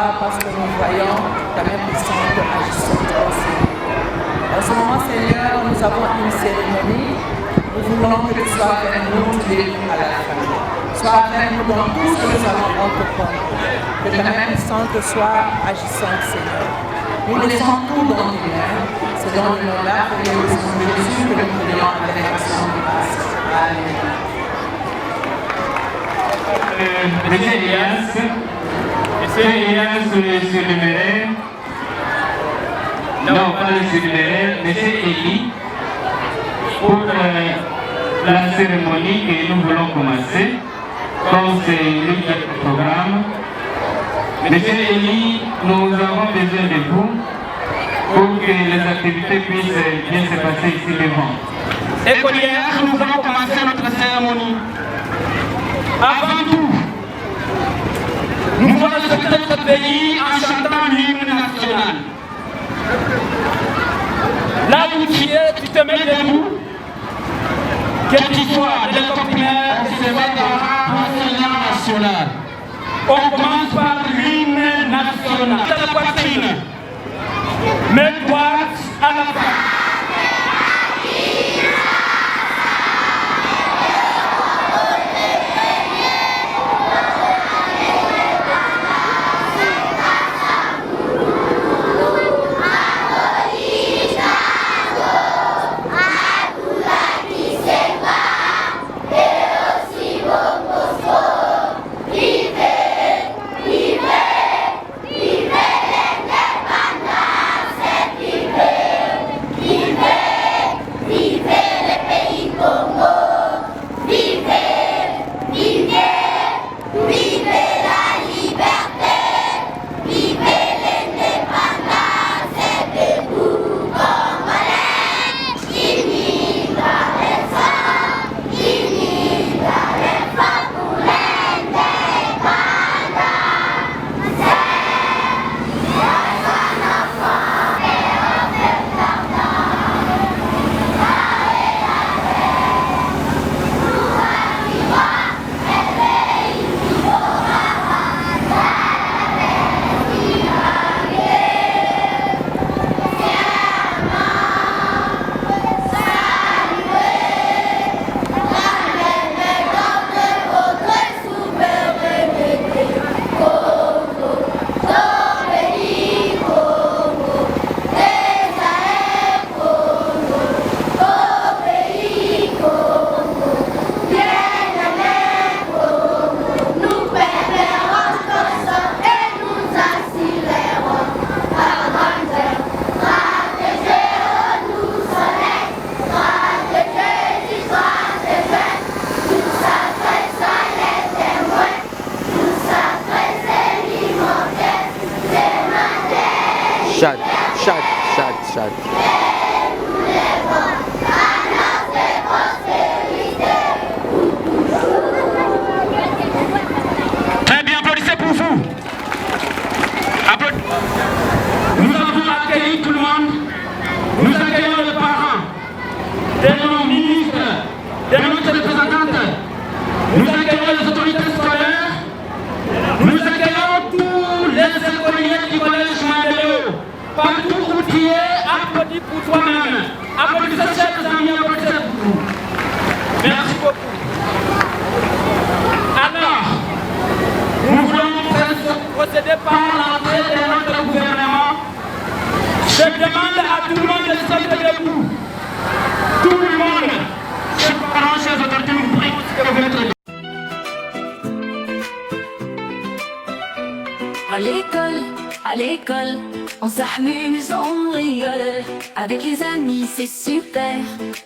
soir parce que nous voyons ta main puissante agissante au Seigneur. En ce moment, Seigneur, nous avons une cérémonie. Nous voulons que tu sois avec nous du début à la fin. Sois avec nous dans tout ce que nous allons entreprendre. Que ta main puissante soit agissante, Seigneur. Nous laissons tout dans tes mains. C'est dans le nom de Jésus que nous prions avec l'action de grâce. Amen. Monsieur Elias surnuméraire, non pas le surnuméraire, Monsieur Eli, pour la cérémonie que nous voulons commencer, comme c'est le programme. Monsieur Eli, nous avons besoin de vous pour que les activités puissent bien se passer ici devant. Écolières, nous allons commencer notre cérémonie. Avant tout, nous allons sauver notre pays en chantant l'hymne national. Là où tu es, tu te mets debout. Quel qu'il soit, de l'école primaire, de l'enseignant national. On commence par l'hymne national. C'est la poitrine. Mets droite à la fin. Chat. Très bien, applaudissez pour vous. Nous avons accueilli tout le monde. Nous accueillons les parents, nos ministres, nos représentantes. Nous accueillons les autorités scolaires. Nous accueillons tous les écoliers du collège Mandéléo. Partout où tu es, applaudis pour toi-même. Applaudissez, chers amis, applaudissez pour vous. Merci beaucoup. Alors, nous voulons procéder par l'entrée de notre gouvernement. Je demande à tout le monde de se mettre debout. Tout le monde. Chers parents, chers autorités, nous prions de vous mettre debout. À l'école, on s'amuse, on rigole. Avec les amis, c'est super.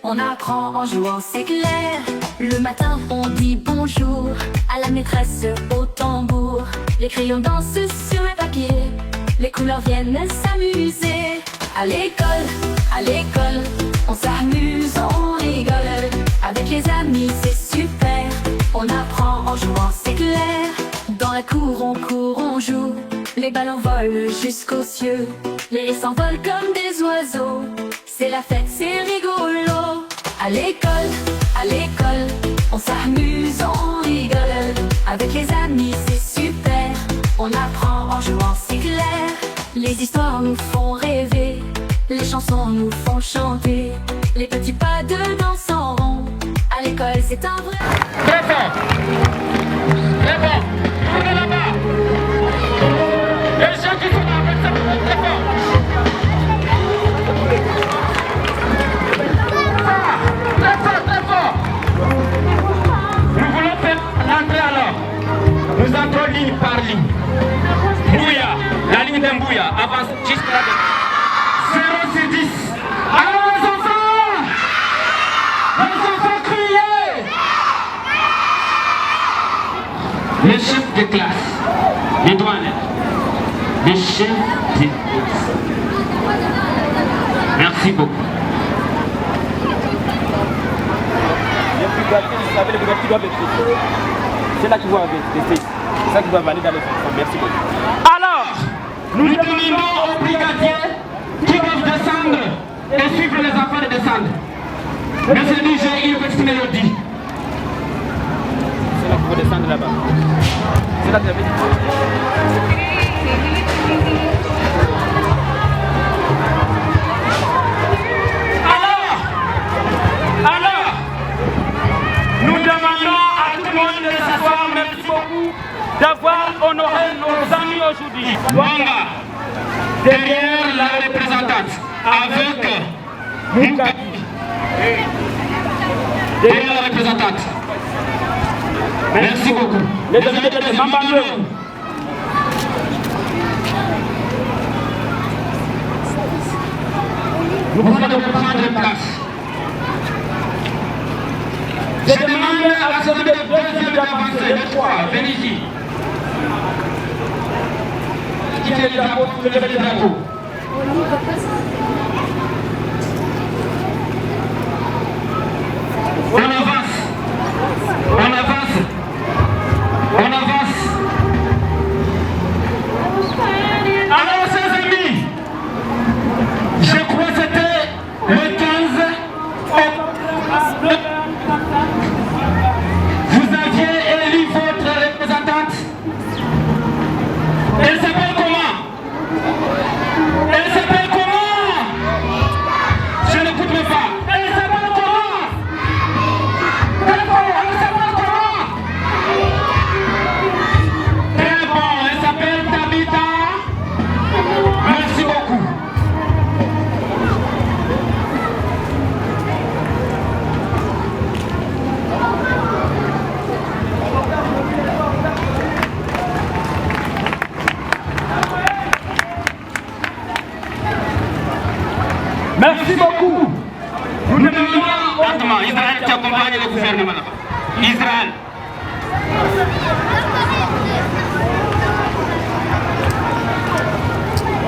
On apprend en jouant, c'est clair. Le matin, on dit bonjour à la maîtresse au tambour. Les crayons dansent sur le papier. Les couleurs viennent s'amuser. À l'école, on s'amuse, on rigole. Avec les amis, c'est super. On apprend en jouant, c'est clair. Dans la cour, on joue. Les ballons volent jusqu'aux cieux. Les rires s'envolent comme des oiseaux. C'est la fête, c'est rigolo. À l'école, on s'amuse, on rigole. Avec les amis, c'est super. On apprend en jouant, c'est Les histoires nous font rêver, les chansons nous font chanter, les petits pas de danse en rond, à l'école c'est un vrai... Très fort. Très fort. Tournez là-bas. Les gens qui sont là, faites ça très fort. Très fort, très fort. Nous voulons faire l'entrée alors. Nous entrons ligne par ligne. Mbouya, la ligne de Mbouya avance jusqu'à la 0 sur 10. Alors les enfants criez. Les chefs de classe, les douaniers, les chefs de classe. Merci beaucoup. C'est là qu'ils vont rester. C'est ça qui doit valider dans les fonds. Merci beaucoup. Alors, nous demandons aux brigadiers qui doivent descendre et suivre les enfants de descendre. Monsieur dit, j'ai une petite mélodie. C'est là qu'il faut descendre là-bas. C'est là que j'avais dit. Alors, nous demandons à tout le monde de s'asseoir. Merci beaucoup d'avoir honoré nos amis aujourd'hui. Wanga, derrière la représentante, avec Moukabi. Derrière la représentante. Merci beaucoup. Les amis de Mambandou. Vous pouvez prendre place. Je demande à celui de deuxième d'avancer, le 3, venez ici. Quittez le drapeau, levez le drapeau. On avance. On avance. On avance. Alors, chers amis, je crois que c'était le 15 octobre. Vous aviez élu votre représentante. Elle s'appelle comment? Elle s'appelle comment? Je n'écoute même pas. Elle s'appelle comment? Très bon, elle s'appelle comment? Très bon, elle s'appelle Tabitha. Merci beaucoup. Merci beaucoup. Nous demandons à Israël qui accompagne le gouvernement là-bas. Israël.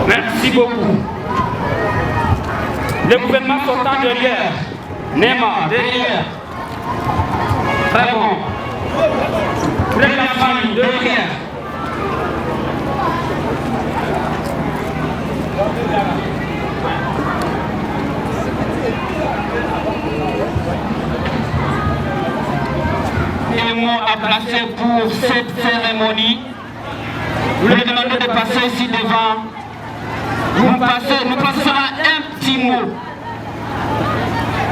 Merci beaucoup. Le gouvernement sortant derrière. Neymar, derrière. Très bon. Très la famille, derrière. Un mot à placer pour cette cérémonie. Nous lui demandons de passer ici devant. Nous passons un petit mot.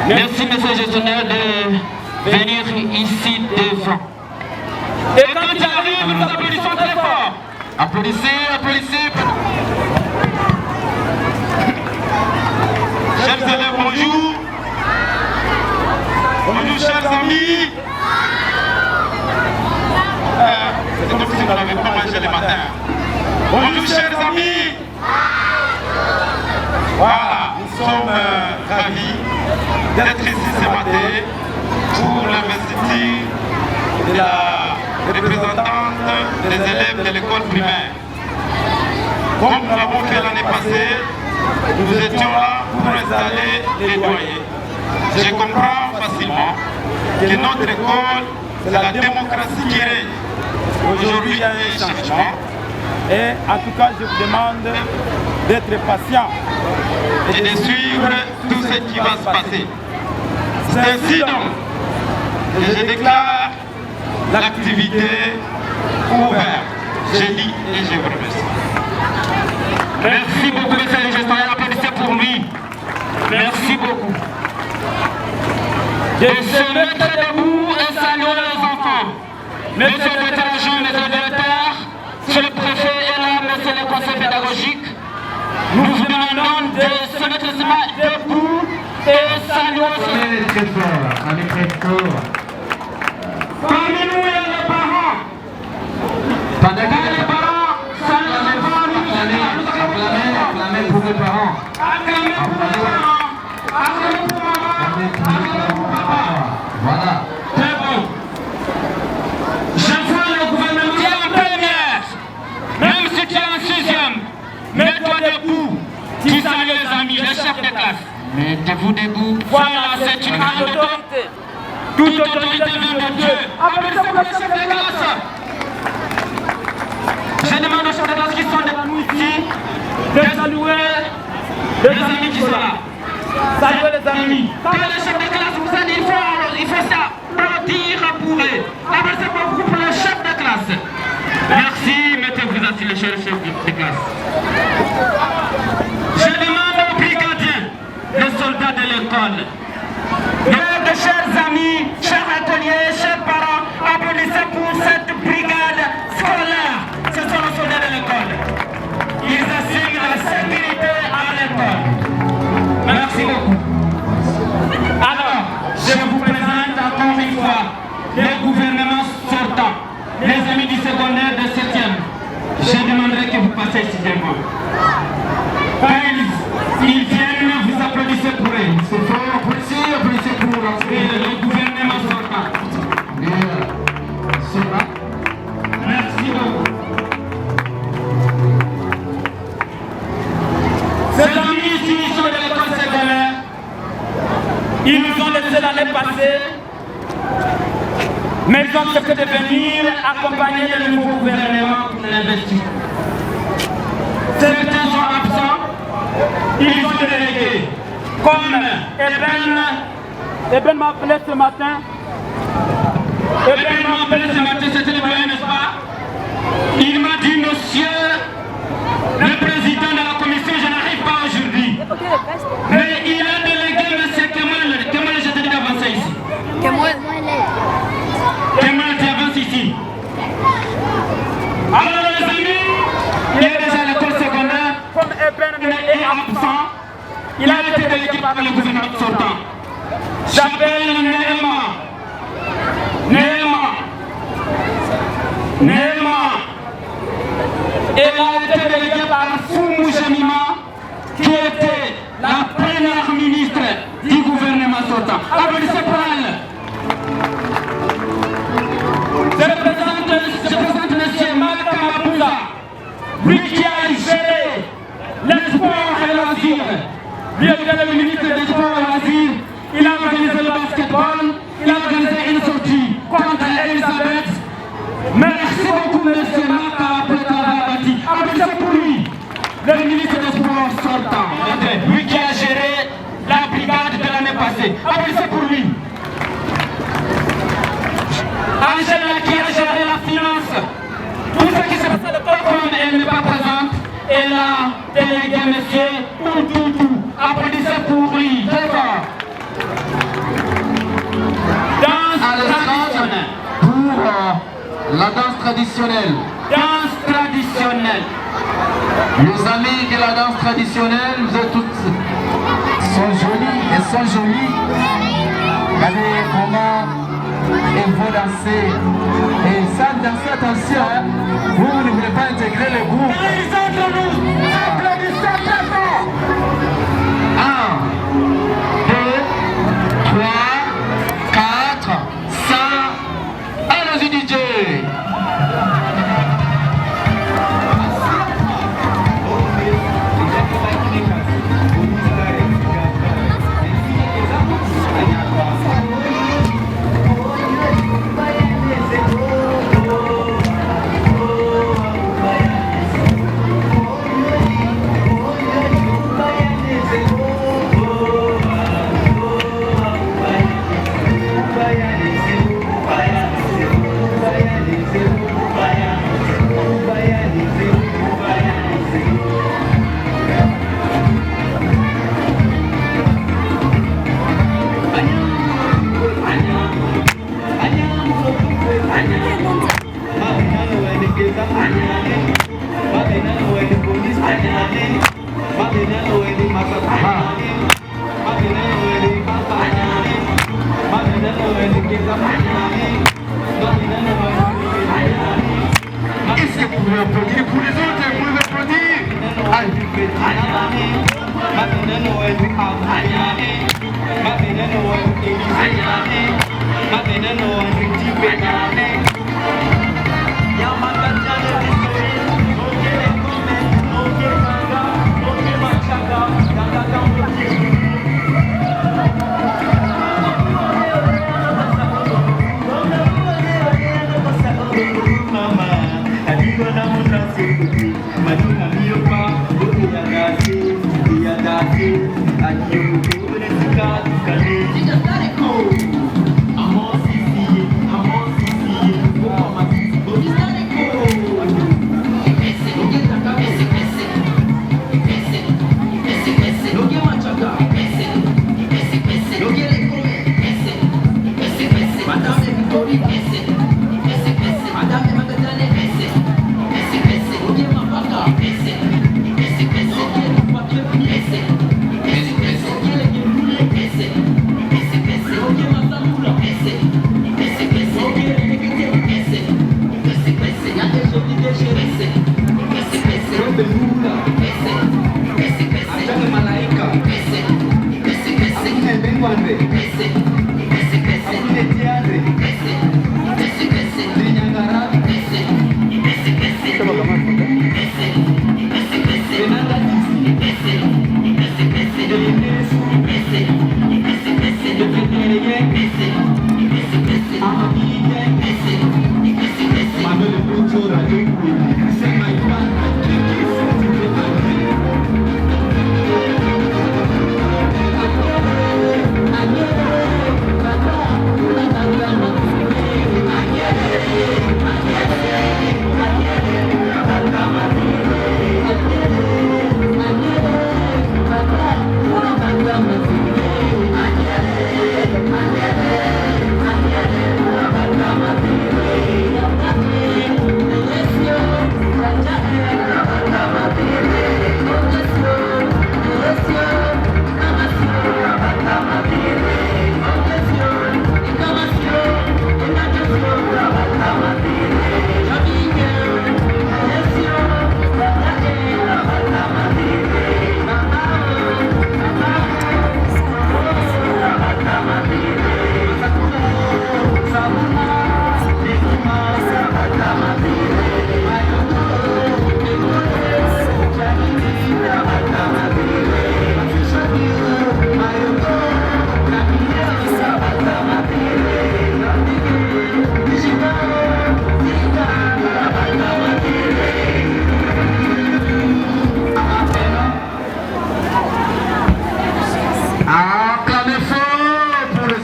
Merci, monsieur le gestionnaire, de venir ici devant. Et quand il arrive, nous applaudissons très fort. Applaudissez, applaudissez. Chers élèves, bonjour. Bonjour, chers amis. C'est comme si vous n'avez pas mangé le matin. Bonjour, chers amis. Voilà, nous sommes ravis d'être ici ce matin pour l'investiture de la représentante des élèves de l'école primaire. Comme nous l'avons fait l'année passée, nous étions là pour installer les doyers. Je comprends facilement que notre école, c'est la démocratie qui règne. Aujourd'hui, il y a un changement. Et en tout cas, je vous demande d'être patient et de suivre tout ce qui va se passer. C'est ainsi donc que je déclare l'activité ouverte. Je dis et je vous remercie. Merci beaucoup, monsieur le gestionnaire. Applaudissez pour lui. Merci beaucoup. De se mettre debout et saluer les enfants. Monsieur le directeur adjoint, monsieur le directeur, monsieur le préfet et là, monsieur le conseil pédagogique, nous vous demandons de se mettre debout et saluer. Très fort, allez très fort. Parmi nous, il y a les parents. Pendant que Les parents, saluez les parents. acclamez pour les parents. Acclamez pour les parents. Acclamez pour maman. Voilà. Très bon. J'envoie le gouvernement. Tu es en première. Même si tu es en sixième, mets-toi debout. Tu salues les amis, les chefs de classe. Mettez-vous debout. Voilà, c'est une grande autorité. Toute autorité vient de Dieu. Applaudissez pour les chefs de classe. Je demande aux chefs de classe qui sont devant nous ici de saluer les amis qui sont là. Saluez les amis. Quand les chefs de classe vous allez, il faut ça. Applaudir pour eux. Applaudissez beaucoup pour les chefs de classe. Merci, mettez-vous assis les chers chefs de classe. Je demande aux brigadiens, les soldats de l'école, mes chers amis, chers ateliers, chers parents, applaudissez pour cette brigade scolaire. Ce sont les soldats de l'école. Ils assurent la sécurité à l'école. Merci beaucoup. Alors, je vous présente encore une fois les gouvernements sortants, les amis du secondaire de 7e. Je demanderai que vous passiez ici devant. Quand ils viennent, vous applaudissez pour eux. C'est fort, applaudissez pour le gouvernement sortant. Merci beaucoup. Ces amis ici sont de l'école secondaire. Ils nous ont laissé l'année passée, mais ils ont accepté de venir accompagner le nouveau gouvernement pour l'investir. Certains sont absents, ils ont des délégués. Comme Eben m'a appelé ce matin. C'était le moyen, n'est-ce pas? Il m'a dit, monsieur le président de la commission, je n'arrive pas aujourd'hui. Mais il a délégué monsieur Kemal, je t'ai dit d'avancer ici. Kemal, tu avances ici. Alors les amis, il est déjà à l'école secondaire, comme Eben est absent, il a été délégué par le gouvernement sortant. J'appelle Néma. Elle a été déléguée par Foumou Jemima, qui était la première ministre du gouvernement sortant. Applaudissez pour elle. Je présente M. Magda Mapouza, lui qui a géré les sports et loisirs. Lui était le ministre des sports et loisirs. Il a organisé le basketball, il a organisé une sortie contre Elisabeth. Merci beaucoup, M. Maka, pour le travail bâti. Applaudissez pour lui, le ministre des sports sortant. Lui qui a géré la brigade de l'année passée. Applaudissez pour lui. Angela qui a géré la finance. Tout ce qui s'est passé de comme elle n'est pas présente, elle a délégué M. Outoudou. Applaudissez pour lui. Très fort. Pour la danse traditionnelle. Danse traditionnelle. Les amis de la danse traditionnelle, vous êtes toutes sont jolies et sont jolies. Regardez comment elles vont danser. Et sans danser, attention, hein, vous ne voulez pas intégrer le groupe. Les autres nous applaudissez très fort. 1, 2, 3, 4, 5. Allons-y DJ.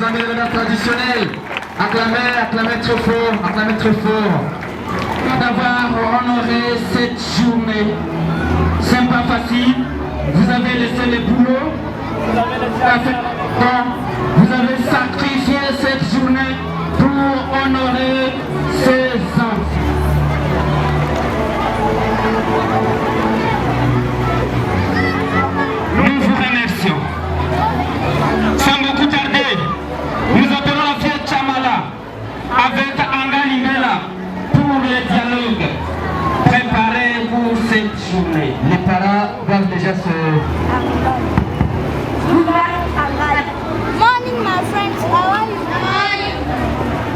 amis de l'honneur traditionnel. Acclamez, acclamez très fort, acclamez très fort. D'avoir honoré cette journée. C'est pas facile. Vous avez laissé le boulot. Vous avez sacrifié cette journée pour honorer ces enfants. Nous vous remercions. Sans beaucoup tarder, nous appelons la fille Chamala avec Anga Limela pour le dialogue préparé pour cette journée. Les parents doivent déjà se... Morning, my friends. How are you?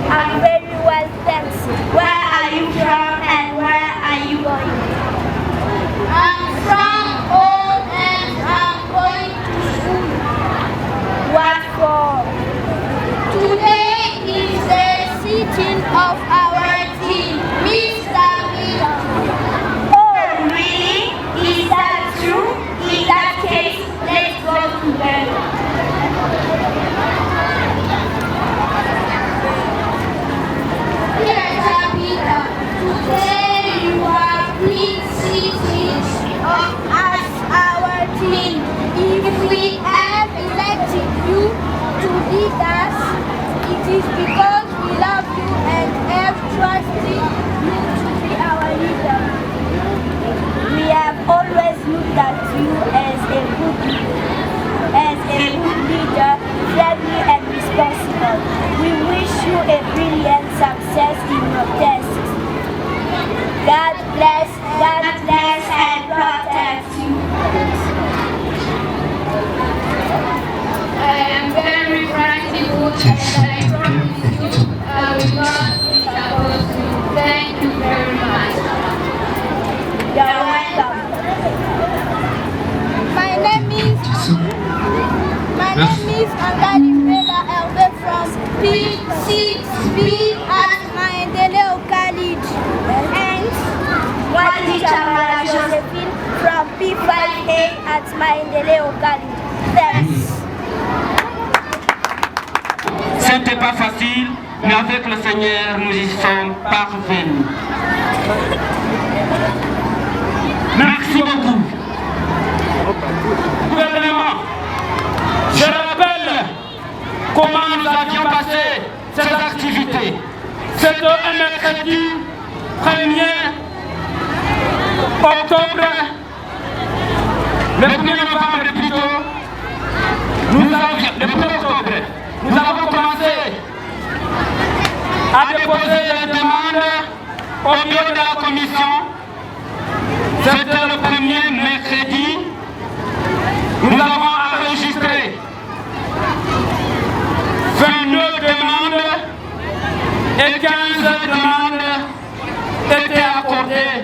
I'm very well, thanks. Where are you from and where are you going? I'm from home and I'm going to school. What for? Today is the sitting of our team, Mr. Miller. Oh, really? Is that true? In that case, let's go together. Today you are been sitting as our team. If we have elected you to lead us, it is because we love you and have trusted you to be our leader. We have always looked at you as a good leader, friendly and responsible. We wish you a brilliant success in your tests. God bless and protect you. I am very grateful and I promise you I will not disappoint you. Thank you very much. You're welcome. My name is Angadi Bela Hervé from P6B at Maendeleo College. And Wadi Chamala Josephine from P5A at Maendeleo College. Thanks. C'était pas facile, mais avec le Seigneur, nous y sommes parvenus. Merci beaucoup. Gouvernement, je rappelle comment nous avions passé ces activités. C'était un mercredi 1er octobre, le 1er novembre plutôt, le 1er octobre, nous avons commencé à déposer les demandes au bureau de la commission. C'était le 1er mercredi. Nous avons enregistré 29 demandes et 15 demandes étaient accordées.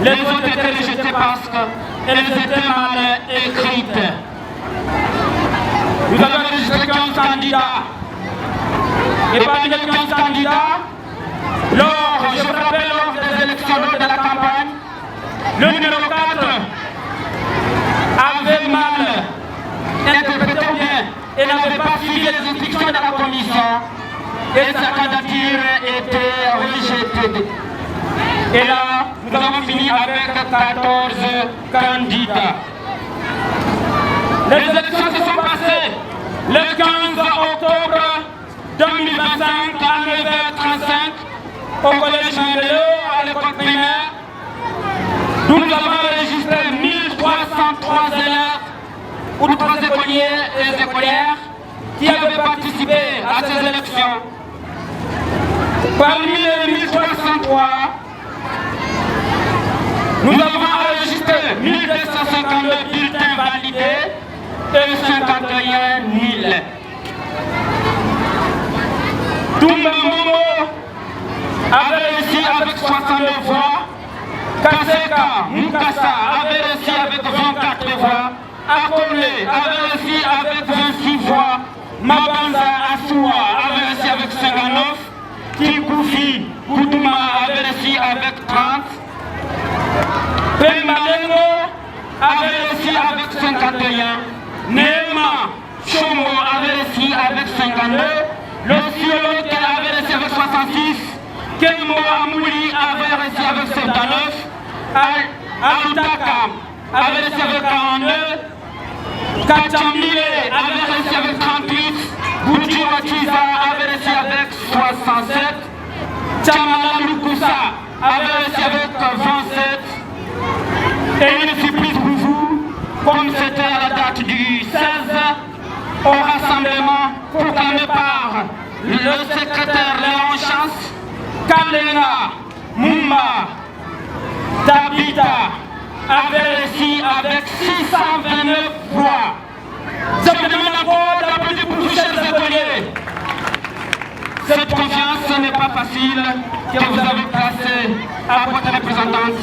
Les autres étaient rejetées parce qu'elles étaient mal écrites. Nous avons enregistré 15 candidats. Et parmi les 15 candidats, je vous rappelle, lors des élections de la campagne, le numéro 4 avait mal interprété ou bien et n'avait pas suivi les instructions de la commission et sa candidature était rejetée. Et là, nous avons fini avec 14 candidats. Les élections se sont passées le 15 octobre 2025 à 9h35 au collège Maendeleo, à l'école primaire. Nous avons enregistré 1303 élèves ou 3 écoliers et écolières qui avaient participé à ces élections. Parmi les 1303, nous avons enregistré 1252 bulletins validés et 51 nuls. Toumba Momo avait réussi avec 62 voix. Kaseka Mukasa avait réussi avec 24 voix. Akole avait réussi avec 26 voix. Mabanza Assoua avait réussi avec 59. Kikufi Koutouma avait réussi avec 30. Pemalengo avait réussi avec 51. Nema Chomo avait réussi avec 52, le Siolo qu'elle avait réussi avec 66, Kemo Amouli avait réussi avec 79, Alutaka avait réussi avec 42, Kachamile avait réussi avec 38, Bouti Wachiza avait réussi avec 67, Chamala Lukusa avait réussi avec 27, et une surprise pour vous, comme c'était à la date du 16, au rassemblement proclamé par le secrétaire Léon Chance, Kalena Moumba Tabita avait réussi avec 629 voix. Je vous demande encore d'applaudir pour vous, chers écoliers. Cette confiance, ce n'est pas facile que vous avez placée à votre représentante.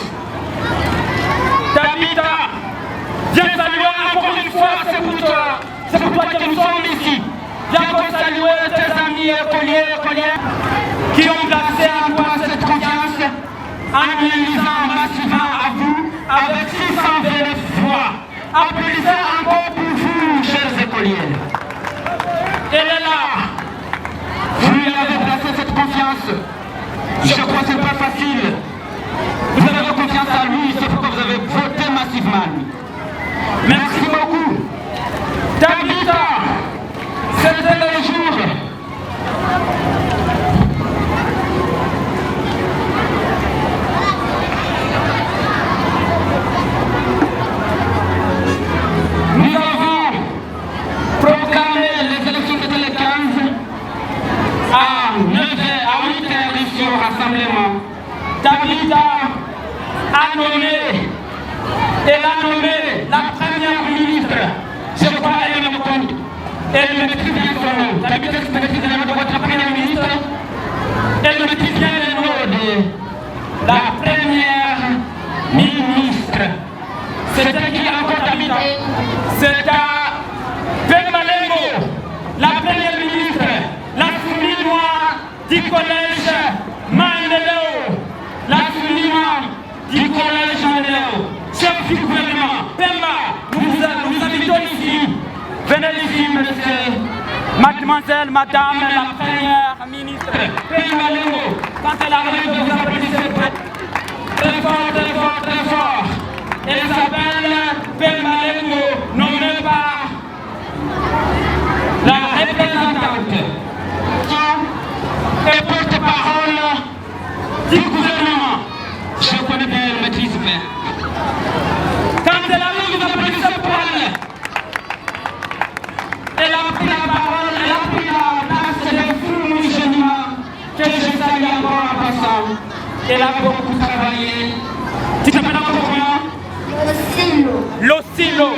Tabita, viens saluer encore une fois, c'est pour toi. C'est pour toi que nous sommes ici. Viens encore saluer tes amis écoliers qui ont placé en toi cette confiance en élisant massivement à vous avec 629 voix. Applaudissez encore pour vous, chers écoliers. Elle est là. Vous lui avez placé cette confiance. Je crois que ce n'est pas facile. Vous avez confiance à lui, c'est pourquoi vous avez voté massivement. Merci beaucoup. Tabita, c'était le jour. Nous avons proclamé les élections de le 15 à 8h ici au rassemblement. Tabita a nommé, elle a nommé la première ministre. Je crois qu'elle me compte. Elle maîtrise bien son nom. Tabita maîtrise le nom de votre première ministre. Elle maîtrise bien le nom de la première ministre. C'était qui encore Tabita? C'est à Pemalengo, la première ministre, la souminoise du collège Mandeleo, la souminoise du collège Mandeleo, chef du gouvernement, Pemba, nous invitons ici, venez ici, monsieur, mademoiselle, madame, la première ministre, Pemba Lengo, quand elle arrive, vous applaudissez très fort, très fort, très fort. Elle s'appelle Pemba Lengo, nommée par la représentante et porte-parole du gouvernement. Je connais bien le maîtrise bien. Quand elle arrive, vous applaudissez pour elle. Elle a pris la parole, elle a pris la place des fous musulmans que je salue encore en passant. Elle a beaucoup travaillé. Tu t'appelles encore comment? L'Osilo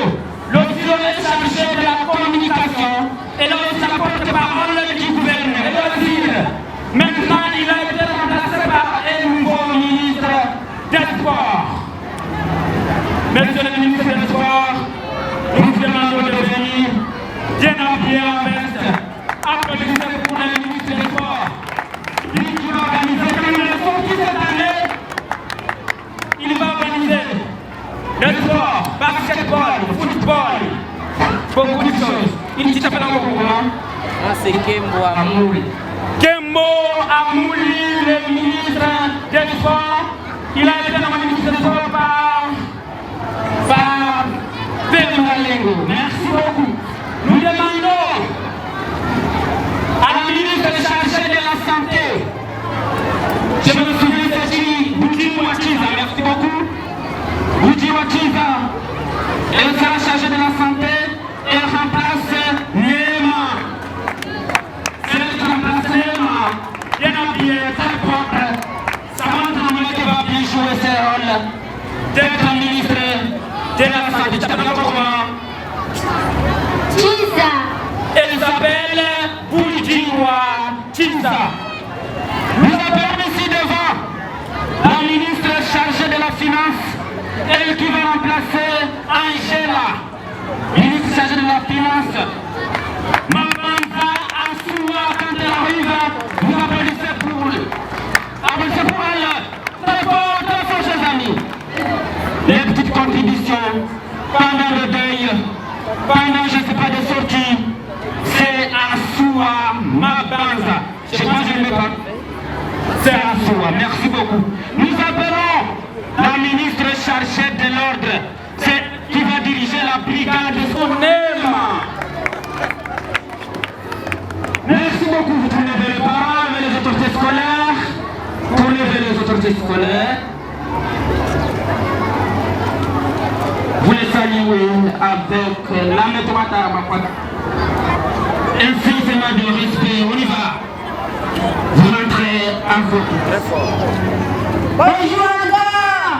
est chargé de la communication et l'autre la porte-parole du gouvernement. Maintenant, il a été remplacé par un nouveau ministre des Sports. Monsieur le ministre des Sports, nous vous demandons de venir bien habillé en veste. Applaudissez pour le ministre des Sports. Lui qui va organiser comme le sport cette année. Il va organiser le sport, basketball, football, beaucoup de choses. Il s'appelle encore comment? C'est Kembo Amouli. Kembo Amouli, le ministre des Sports. Il a été nommé ministre des Sports par Pemba Lengo. Merci beaucoup. Nous demandons à la ministre chargée de la Santé. Je me souviens de qui Bouti Wachiza. Merci beaucoup. Bouti Wachiza, elle sera chargée de la santé, elle remplace Néma. Elle remplace Néma, bien habillée, très propre. Ça montre vraiment qu'elle va bien jouer ses rôles d'être ministre de la santé. Tu t'appelles comment? Chiza. Elle s'appelle Bouti Wachiza. Nous appelons ici devant la ministre chargée de la finance. Elle qui va remplacer Angela, ministre chargée de la finance. Mamanza Assoua, quand elle arrive, vous applaudissez pour elle. Applaudissez pour elle. Très fort, chers amis. Les petites contributions pendant le deuil, pendant, je ne sais pas, des sorties. Mabanza. Je pense que je ne vais pas. C'est à soi. Merci beaucoup. Nous appelons la ministre chargée de l'ordre, qui va diriger la brigade de Sonema. Merci beaucoup. Vous tournez vers les parents, vers les autorités scolaires. Tournez vers les autorités scolaires. Vous les saluez avec la méthode d'Aramakwata. Infiniment de respect. On y va. Vous rentrez en photo. Très fort. Bonjour encore.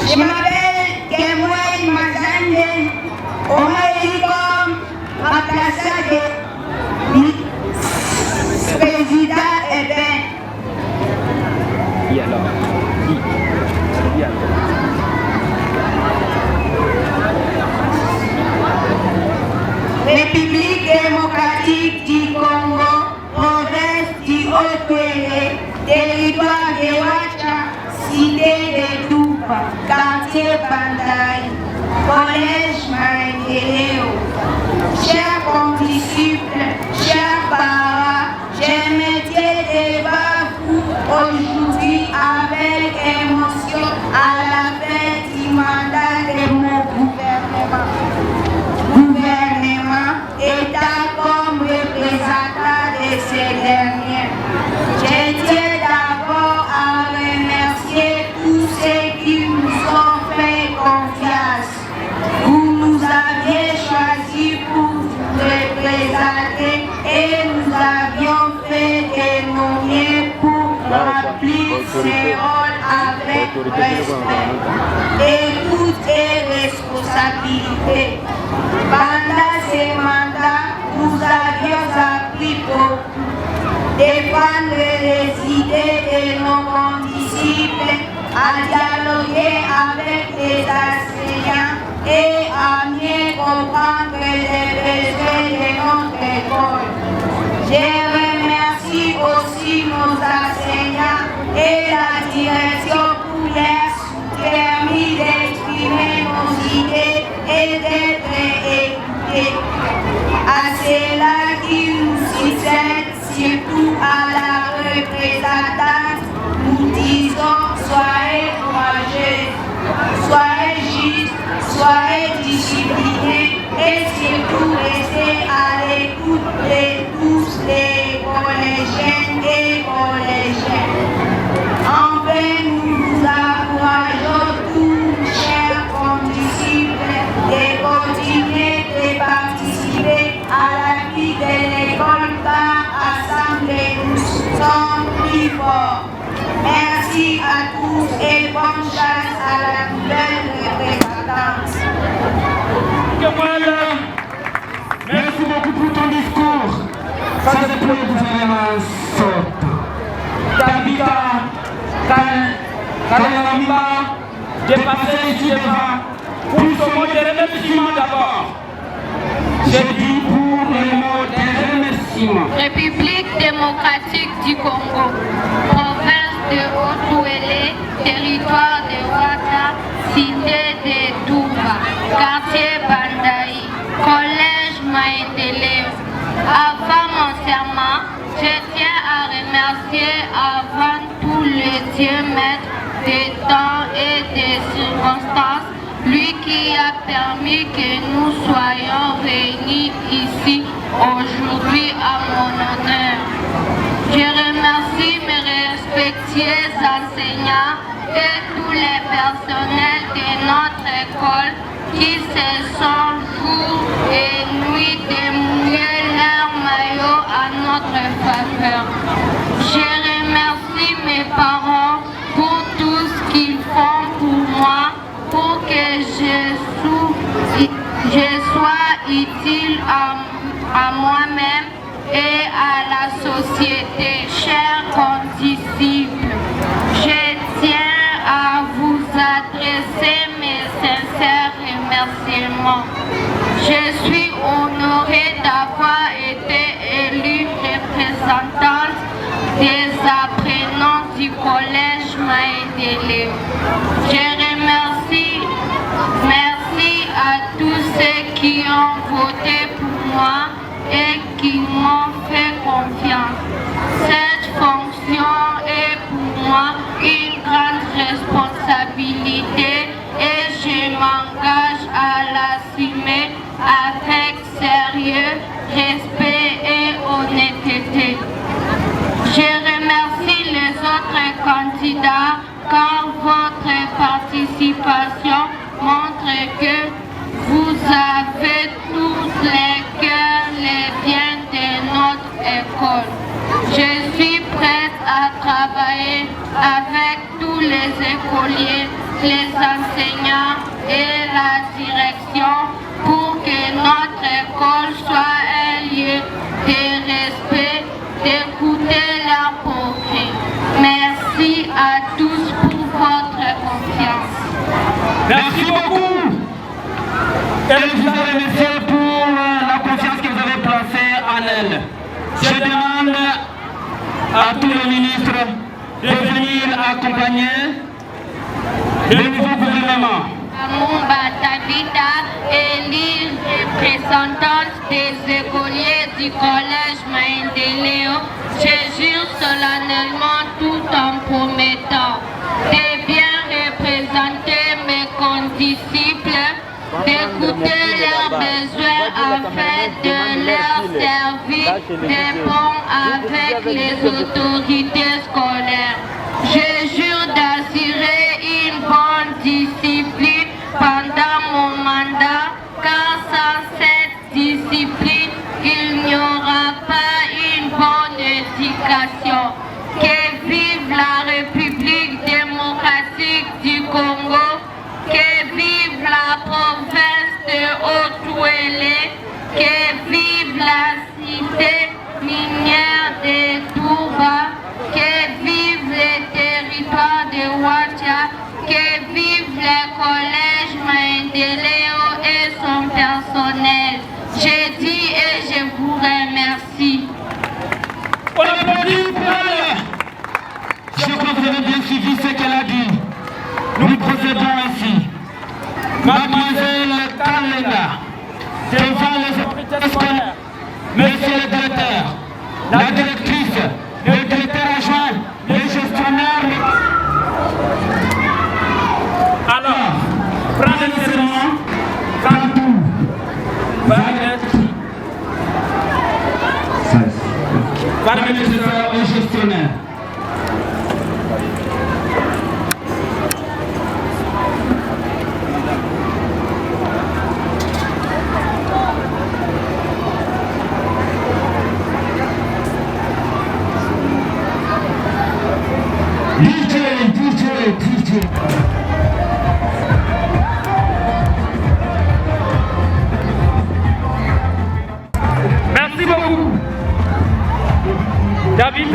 Je m'appelle Kemoy Mazande. On m'a dit comme remplaçant de président Eben. République démocratique du Congo, province du Haut-Péné, territoire de Wacha, cité de Touba, quartier Bandaï, collège Maïdéléo. Chers condisciples, chers parents, je me tiens devant vous aujourd'hui avec émotion à la fin du mandat de mon gouvernement. Étant comme représentant de ces derniers. Je tiens d'abord à remercier tous ceux qui nous ont fait confiance. Vous nous aviez choisis pour vous représenter et nous avions fait de nos mieux pour remplir ce rôle avec respect et toutes les responsabilités. Pendant ces mandats, nous avions appris beaucoup. Défendre les idées de nos condisciples, à dialoguer avec les enseignants et à mieux comprendre les besoins de notre école. Je remercie aussi nos enseignants et la direction pour leur permis d'exprimer nos idées et d'être écoutés. À ceux-là qui nous succèdent, surtout à la représentante, nous disons soyez courageux, soyez justes, soyez disciplinés et surtout restez à l'écoute de tous les collégiennes et collégiens. Enfin, nous vous encourageons tous, chers condisciples, de continuer de participer à la vie de l'école car ensemble nous sommes plus forts. Merci à tous et bonne chance à la nouvelle représentante. Merci beaucoup pour ton discours. Ça c'est pour le gouvernement sortant. Tabitha Kayalamba, j'ai passé ici devant pour ce mot de remerciement d'abord. J'ai dit pour le mot de remerciement. République démocratique du Congo, province de Haut-Ouélé, territoire de Ouattara, cité de Touba, quartier Bandaï, collège Maïdéléo. Avant mon serment, je tiens à remercier avant tout le Dieu maître des temps et des circonstances, lui qui a permis que nous soyons réunis ici aujourd'hui à mon honneur. Je remercie mes respectueux enseignants et tous les personnels de notre école qui se sont jour et nuit démouillés leur maillot à notre faveur. Je remercie mes parents pour tout ce qu'ils font pour moi, pour que je sois utile à moi-même et à la société. Chers condisciples, je tiens à vous adresser mes sincères remerciements. Je suis honorée d'avoir été élue représentante des apprenants du collège Maïdéléo. Merci à tous ceux qui ont voté pour moi qui m'ont fait confiance. Cette fonction est pour moi une grande responsabilité et je m'engage à l'assumer avec sérieux, respect et honnêteté. Je remercie les autres candidats car votre participation montre que vous avez tous les cœurs, les biens de notre école. Je suis prête à travailler avec tous les écoliers, les enseignants et la direction pour que notre école soit un lieu de respect, d'écouter leurs progrès. Merci à tous pour votre confiance. Merci beaucoup. Et je vous remercie pour la confiance que vous avez placée en elle. Je demande à tous les ministres de venir accompagner le nouveau gouvernement. Mumba Tabita, élue représentante des écoliers du collège Maendeleo, je jure solennellement tout en promettant de bien représenter mes condisciples, d'écouter leurs besoins afin de leur servir de bon avec les autorités scolaires. Je jure d'assurer une bonne discipline pendant mon mandat, car sans cette discipline, il n'y aura pas une bonne éducation. Que vive la République démocratique du Congo, que vive la province de Haut-Ouélé, que vive la cité minière de Touba, que vive les territoires de Ouacha, que vive le collège Maendeleo et son personnel. Je dis et je vous remercie. On applaudit pour elle. Je crois que vous avez bien suivi ce qu'elle a dit. Nous procédons ainsi. Mademoiselle Kalenga, devant les autorités scolaires, monsieur le directeur, la directrice, le directeur adjoint, les gestionnaires. Alors, prenez le serment, quand tout va être au gestionnaire. DJ. Merci beaucoup. David.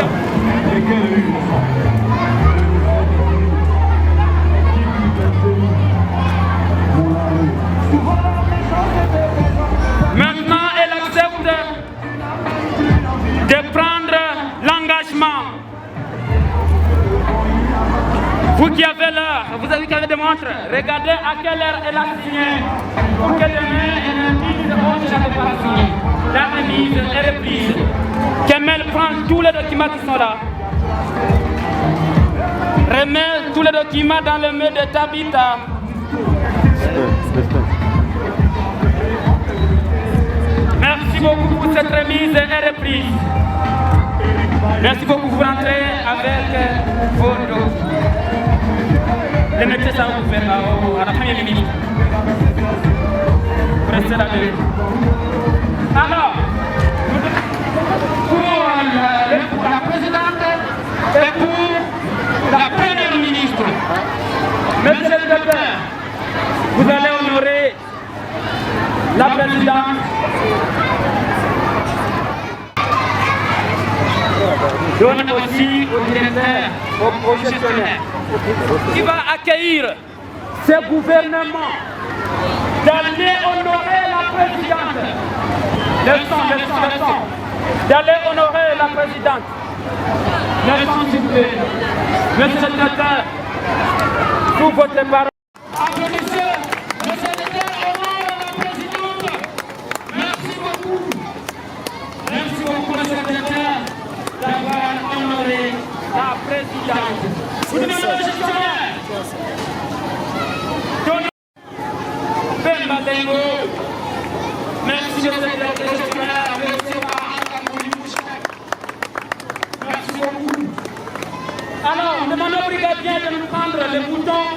Maintenant, elle accepte de prendre l'engagement. Vous qui avez l'heure, vous avez qui avez des montres, regardez à quelle heure elle a signé. Pour que demain elle dise oh je n'avais pas signé. La remise est reprise. Kemel prend tous les documents qui sont là. Remet tous les documents dans le mail de Tabita. Merci beaucoup pour cette remise et reprise. Merci beaucoup, vous rentrez avec vos dos. Les métiers, ça va vous faire à la première minute. Restez là. Alors, pour la présidente et pour la première ministre, monsieur le docteur, vous allez honorer la présidente. Donne aussi au directeur, au gestionnaire, qui va accueillir ce gouvernement d'aller honorer la présidente. Le son. D'aller honorer la présidente. Le son, s'il vous plaît. Monsieur le directeur, pour votre parole. Applaudissez, monsieur le directeur, honore la présidente. Merci beaucoup. solidarité. Vous demandez au gestionnaire. Bemba Dengo. Merci de le gestionnaire. Merci beaucoup. Alors, demandons au brigadier de nous prendre les boutons.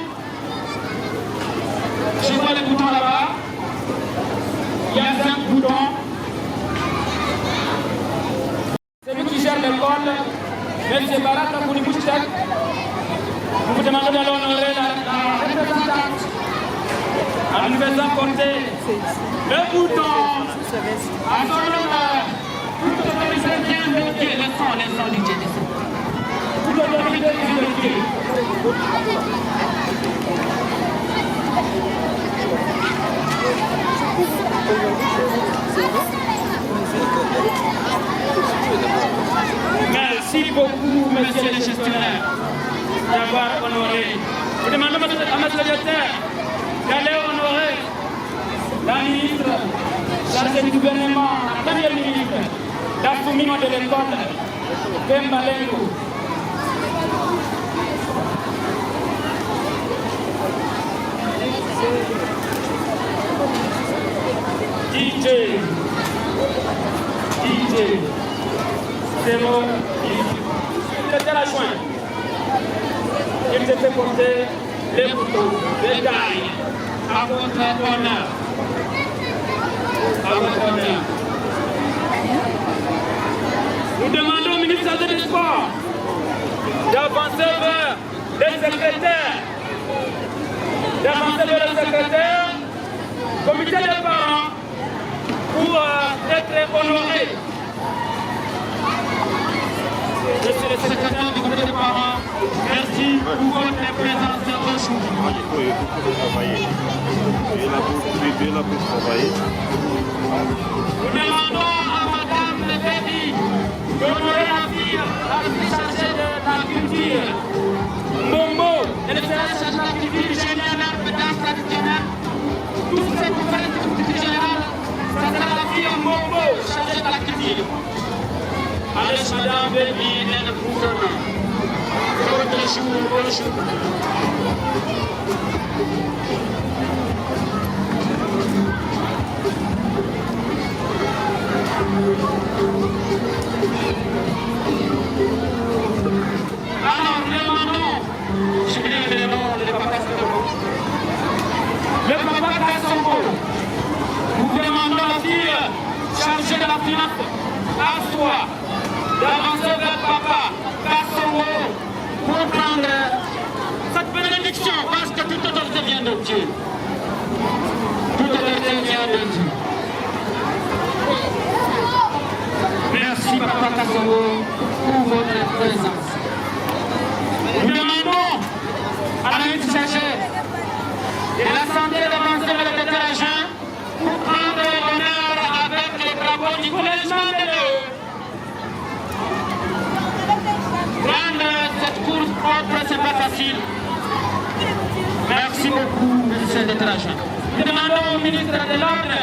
Je vois les boutons là-bas. Il y a 5 boutons. Celui qui gère l'école, M. Baraka Kounibouchek, nous vous demandons d'aller honorer la représentante en nous faisant compter le bouton. En son honneur, toute autorité vient de Dieu. Laissons du Dieu. Toute autorité vient de Dieu. Merci beaucoup, monsieur le gestionnaire, d'avoir honoré. Nous demandons à notre secrétaire d'aller honorer la ministre chargée du gouvernement, la première ministre, d'affoumement de l'école, Bemba Dengo. DJ, c'est bon, il était la jointe. Il te fait porter les boutons, les tailles, à votre honneur. À votre honneur. Nous demandons au ministre des Sports d'avancer vers les secrétaires. D'avancer vers les secrétaires, comité des parents, pour être honoré. Monsieur le secrétaire du comité des parents, merci pour votre présence aujourd'hui. Nous demandons à Madame Lebedi d'honorer la fille chargée de la culture. Mombo, elle sera chargée de la culture générale, danse traditionnelle. Tout ce que vous faites de culture générale, ça sera la fille Mombo chargée de la culture. Allez, Madame Lebedi, elle vous donne. Bonjour. Alors, nous demandons, je vais dire le nom de Papa Kassongo. Le Papa Kassongo, nous demandons la fille chargée de la finance à soi d'avancer vers Papa Kassongo pour prendre cette bénédiction parce que toute autorité vient de Dieu. Toute autorité vient de Dieu. Merci Papa Kassongo pour votre présence. Nous demandons à la ministre chargée de la santé d'avancer vers le terrain pour prendre l'honneur avec les drapeaux du collège Mandela. Prendre cette course propre, ce n'est pas facile. Merci beaucoup, monsieur le Terrain. Nous demandons au ministre de l'Ordre,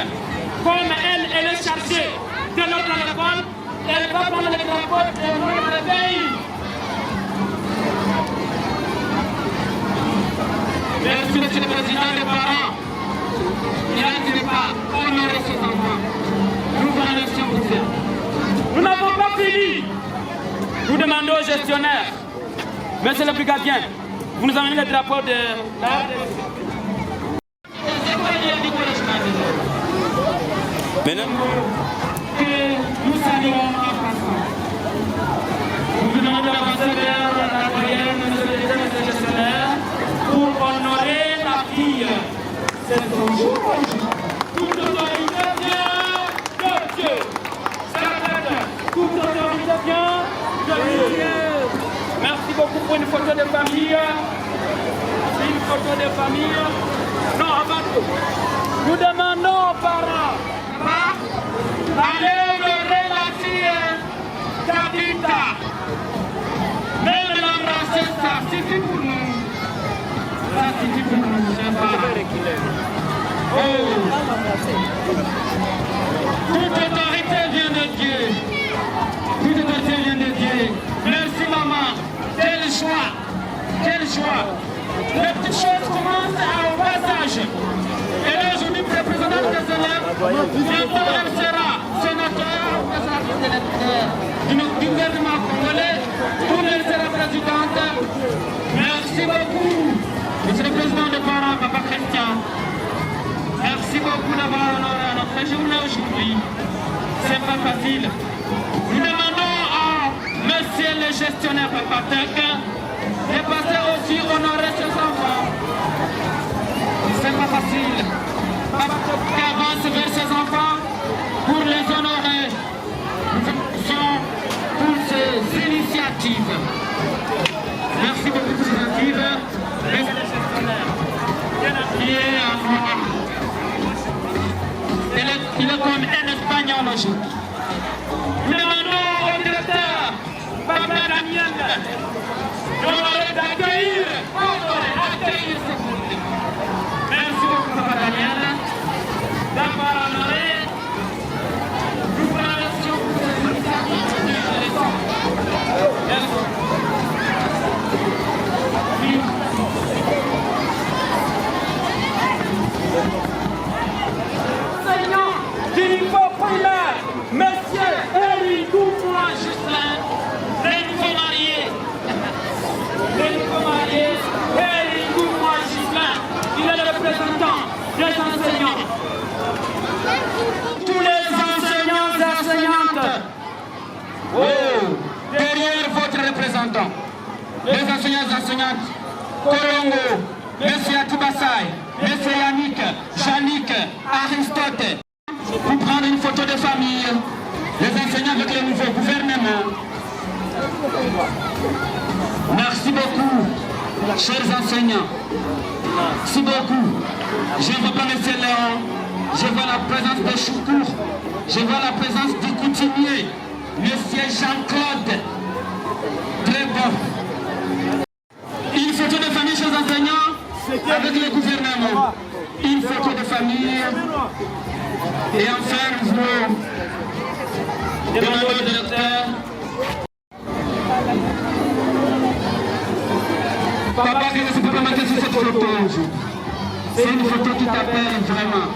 comme elle est chargée de l'ordre à l'école, elle va prendre les drapeaux de notre pays. Merci, monsieur le président des parents. Il n'arrive pas à honorer ses enfants. Nous vous remercions pour ça. Nous n'avons pas fini. Nous demandons au gestionnaire, monsieur le brigadier, vous nous amenez le drapeau de la RDC. Nous saluons en passant. Nous demandons d'avancer vers la prière, monsieur le gestionnaire, pour honorer la fille. C'est son jour. Toute autorité vient de Dieu. Toute autorité vient de Dieu. Merci beaucoup pour une photo de famille. Une photo de famille. Non, avant tout, nous demandons aux parents d'aller honorer la fille Tabitha. Même l'embrasser, ça suffit pour nous. Ça suffit pour nous, chers parents. Toute autorité vient de Dieu. Toute autorité vient de Dieu. Merci maman. C'est le choix. Les petites choses commencent au passage. Et là, je dis représentante des élèves, bientôt elle sera sénateur, du gouvernement congolais, ou elle sera présidente. Merci beaucoup, monsieur le président des parents, Papa Christian. Merci beaucoup d'avoir honoré à notre journée aujourd'hui. C'est pas facile. Nous demandons à monsieur le gestionnaire Papa Tech de passer aussi honorer ses enfants. C'est pas facile. Papa Tech avance vers ses enfants pour les honorer. Nous remercions pour ces initiatives. Merci beaucoup pour ces initiatives. Monsieur le gestionnaire, qui est en noir. Il est comme un espagnol aujourd'hui. Nous demandons au directeur, Papa Daniel, d'accueillir ce groupe. Merci beaucoup, Papa Daniel, d'avoir honoré. Nous vous remercions pour ces initiatives de l'État. Merci. Monsieur Henri Gouffroy Justin, les nouveaux mariés, Henri Gouffroy Justin, il est le représentant des enseignants. Tous les enseignants et enseignantes, derrière votre représentant, les enseignants et enseignantes, Korongo, Monsieur Atibassay, Monsieur Yannick, Janik, Aristote, pour prendre une photo de famille, les enseignants avec le nouveau gouvernement. Merci beaucoup, chers enseignants. Merci beaucoup. Je vois pas M. Léon, je vois la présence de Choukour, je vois la présence du coutumier, M. Jean-Claude. Très bon. Une photo de famille, chers enseignants, avec le gouvernement. Une photo de famille. Et enfin, nous voulons demander au directeur. Papa, je ne peux pas manquer sur cette photo aujourd'hui. C'est une photo qui t'appelle vraiment.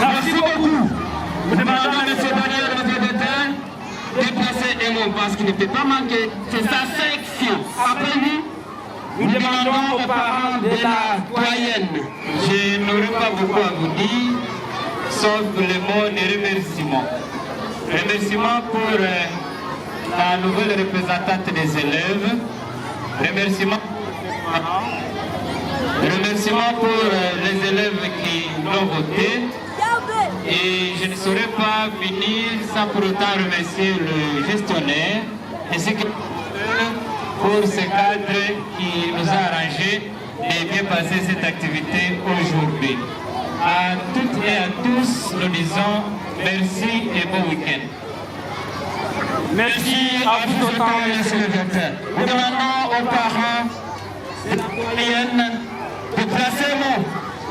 Merci beaucoup. Nous demandons à M. Daniel, notre directeur, déplacer Aimon parce qu'il ne peut pas manquer. C'est sa section. Après nous demandons aux parents de la doyenne. Je n'aurai pas beaucoup à vous dire, sauf le mot de remerciement. Remerciement pour la nouvelle représentante des élèves. Remerciement pour les élèves qui l'ont voté. Et je ne saurais pas finir sans pour autant remercier le gestionnaire ainsi que pour ce cadre qui nous a arrangé de bien passer cette activité aujourd'hui. À toutes et à tous, nous disons merci et bon week-end. Merci à vous autant, monsieur le directeur. Nous demandons aux parents de la moyenne de placer mon.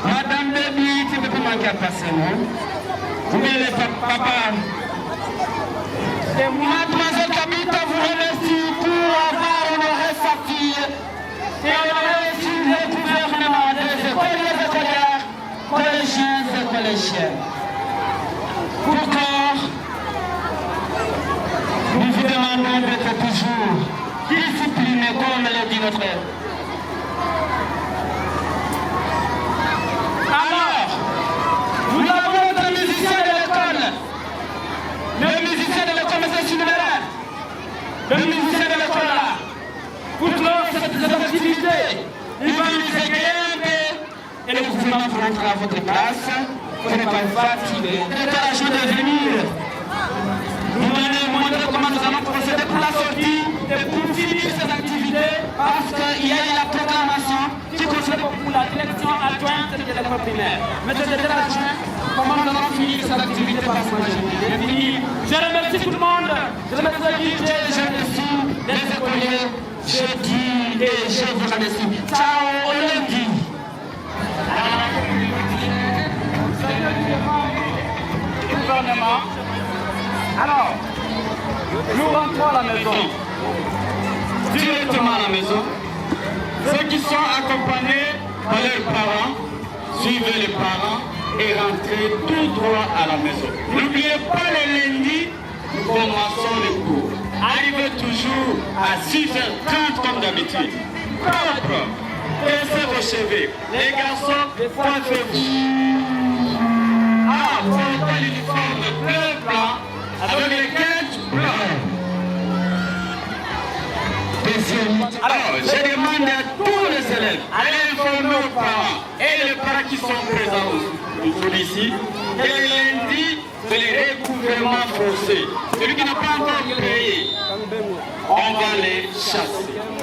Madame Déby, tu ne peux pas manquer à placer mon. Vous voyez les papas. Mademoiselle Kabita vous remercie pour avoir honoré sa fille et honoré sur le gouvernement des écolières, collégiens et collégiennes. Pourquoi nous vous demandons d'être toujours disciplinés comme le dit notre. Alors, nous avons notre musicien de l'école. Le musicien de l'école, M. Chimera. Le musicien de l'école là. Pour clore cette activité, il va nous égayer un peu. Et le gouvernement vous rentrera à votre place. Vous n'êtes pas fatigué. Vous êtes à la joie de venir. Nous allons montrer comment nous allons procéder pour la sortie et pour finir ces activités parce qu'il y a la programmation qui concerne pour la direction adjointe de l'école primaire. Monsieur le directeur adjoint, comment nous allons finir ces activités par ce mois de juillet? Je remercie tout le monde. Je remercie je remercie les écoliers. Je dis et je vous remercie. Ciao, au lundi. gouvernement. Alors, nous rentrons à la maison. Directement à la maison. Ceux qui sont accompagnés par leurs parents, suivez les parents et rentrez tout droit à la maison. N'oubliez pas le lundi, nous commençons les cours. Arrivez toujours à 6h30 comme d'habitude. Propre, laissez vos cheveux. Les garçons, coiffez-vous. Ah, portez l'uniforme bleu blanc avec les quêtes blancs. Alors, je demande à tous les élèves d'aller informer aux parents et les parents qui sont présents autour d'ici que le lundi, c'est le recouvrement forcé. Celui qui n'a pas encore payé, on va les chasser.